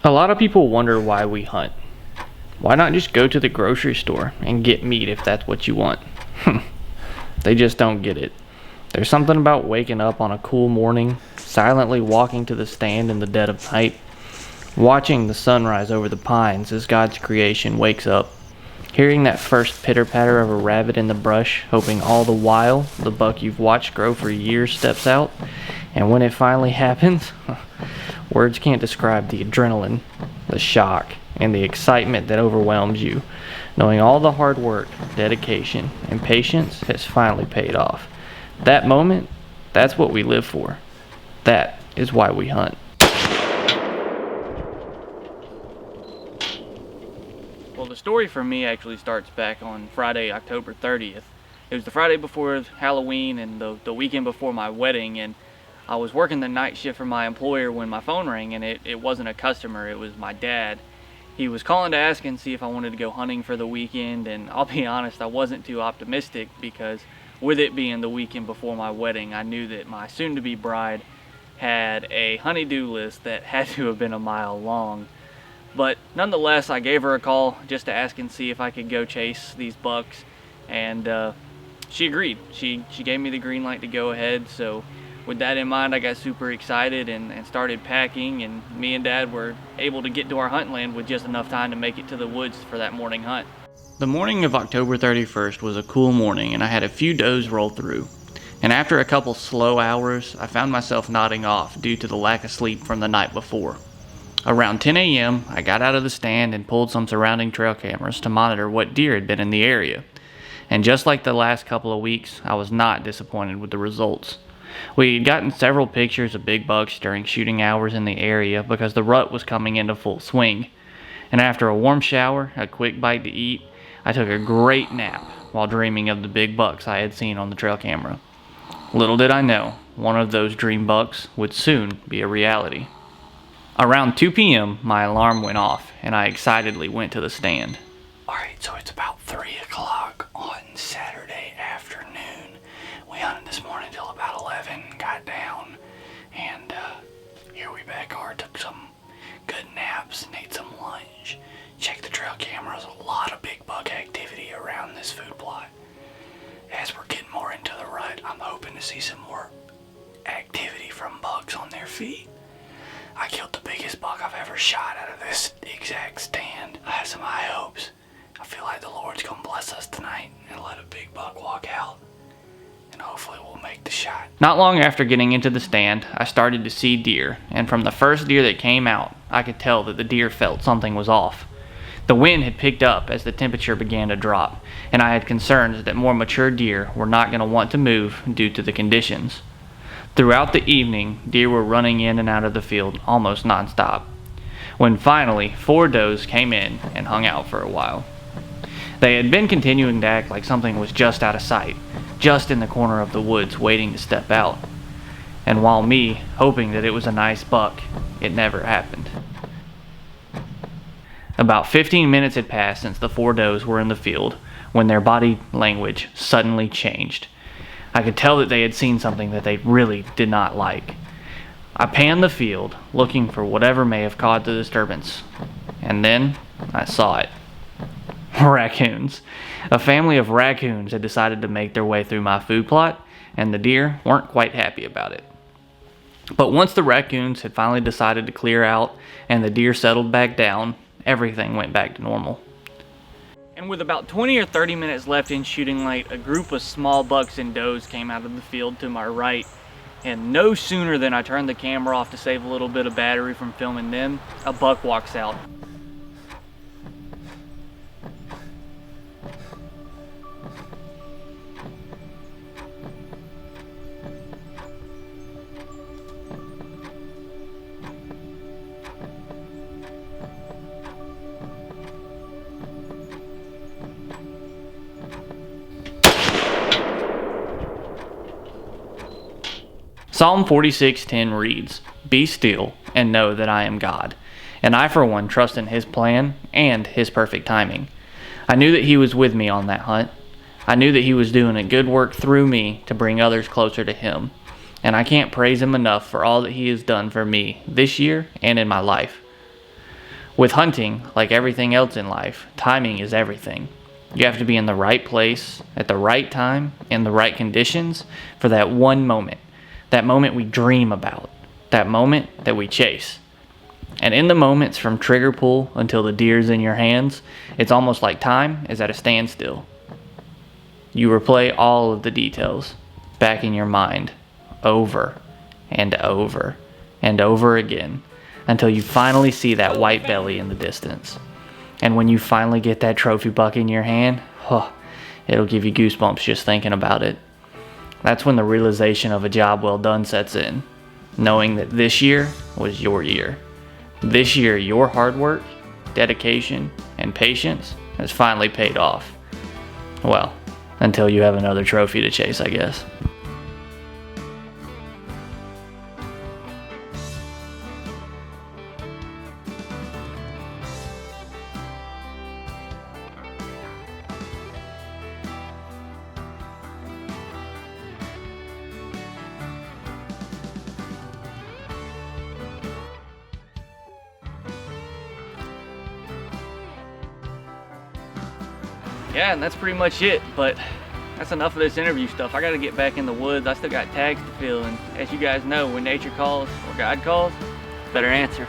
A lot of people wonder why we hunt. Why not just go to the grocery store and get meat if that's what you want? They just don't get it. There's something about waking up on a cool morning, silently walking to the stand in the dead of night, watching the sunrise over the pines as God's creation wakes up, hearing that first pitter-patter of a rabbit in the brush, hoping all the while the buck you've watched grow for years steps out, and when it finally happens, words can't describe the adrenaline, the shock, and the excitement that overwhelms you, knowing all the hard work, dedication, and patience has finally paid off. That moment, that's what we live for. That is why we hunt. Well, the story for me actually starts back on Friday, October 30th. It was the Friday before Halloween and the weekend before my wedding, and I was working the night shift for my employer when my phone rang, and it wasn't a customer, it was my dad. He was calling to ask and see if I wanted to go hunting for the weekend, and I'll be honest, I wasn't too optimistic because with it being the weekend before my wedding, I knew that my soon-to-be bride had a honey-do list that had to have been a mile long. But nonetheless, I gave her a call just to ask and see if I could go chase these bucks, and she agreed. She gave me the green light to go ahead, so with that in mind, I got super excited and started packing, and me and Dad were able to get to our hunt land with just enough time to make it to the woods for that morning hunt. The morning of October 31st was a cool morning, and I had a few does roll through. And after a couple slow hours, I found myself nodding off due to the lack of sleep from the night before. Around 10 a.m., I got out of the stand and pulled some surrounding trail cameras to monitor what deer had been in the area. And just like the last couple of weeks, I was not disappointed with the results. We had gotten several pictures of big bucks during shooting hours in the area because the rut was coming into full swing. And after a warm shower, a quick bite to eat, I took a great nap while dreaming of the big bucks I had seen on the trail camera. Little did I know, one of those dream bucks would soon be a reality. Around 2 p.m., my alarm went off, and I excitedly went to the stand. Alright, so it's about 3 o'clock on Saturday afternoon. We hunted this morning till about 11, got down, and here we back are, took some good naps and ate some lunch. Checked the trail cameras, a lot of big buck activity around this food plot. As we're getting more into the rut, I'm hoping to see some more activity from bucks on their feet. I killed the biggest buck I've ever shot out of this exact stand. I have some high hopes. I feel like the Lord's gonna bless us tonight and let a big buck walk out. And hopefully we'll make the shot. Not long after getting into the stand, I started to see deer, and from the first deer that came out, I could tell that the deer felt something was off. The wind had picked up as the temperature began to drop, and I had concerns that more mature deer were not going to want to move due to the conditions. Throughout the evening, deer were running in and out of the field almost nonstop, when finally 4 does came in and hung out for a while. They had been continuing to act like something was just out of sight, just in the corner of the woods waiting to step out. And while me hoping that it was a nice buck, it never happened. About 15 minutes had passed since the 4 does were in the field when their body language suddenly changed. I could tell that they had seen something that they really did not like. I panned the field, looking for whatever may have caused the disturbance, and then I saw it. Raccoons. A family of raccoons had decided to make their way through my food plot, and the deer weren't quite happy about it. But once the raccoons had finally decided to clear out and the deer settled back down, everything went back to normal. And with about 20 or 30 minutes left in shooting light, a group of small bucks and does came out of the field to my right, and no sooner than I turned the camera off to save a little bit of battery from filming them, a buck walks out. Psalm 46:10 reads, "Be still and know that I am God." And I, for one, trust in His plan and His perfect timing. I knew that He was with me on that hunt. I knew that He was doing a good work through me to bring others closer to Him. And I can't praise Him enough for all that He has done for me this year and in my life. With hunting, like everything else in life, timing is everything. You have to be in the right place, at the right time, in the right conditions for that one moment. That moment we dream about. That moment that we chase. And in the moments from trigger pull until the deer's in your hands, it's almost like time is at a standstill. You replay all of the details back in your mind over and over and over again until you finally see that white belly in the distance. And when you finally get that trophy buck in your hand, it'll give you goosebumps just thinking about it. That's when the realization of a job well done sets in, knowing that this year was your year. This year, your hard work, dedication, and patience has finally paid off. Well, until you have another trophy to chase, I guess. Yeah, and that's pretty much it, but that's enough of this interview stuff. I gotta get back in the woods. I still got tags to fill, and as you guys know, when nature calls or God calls, better answer.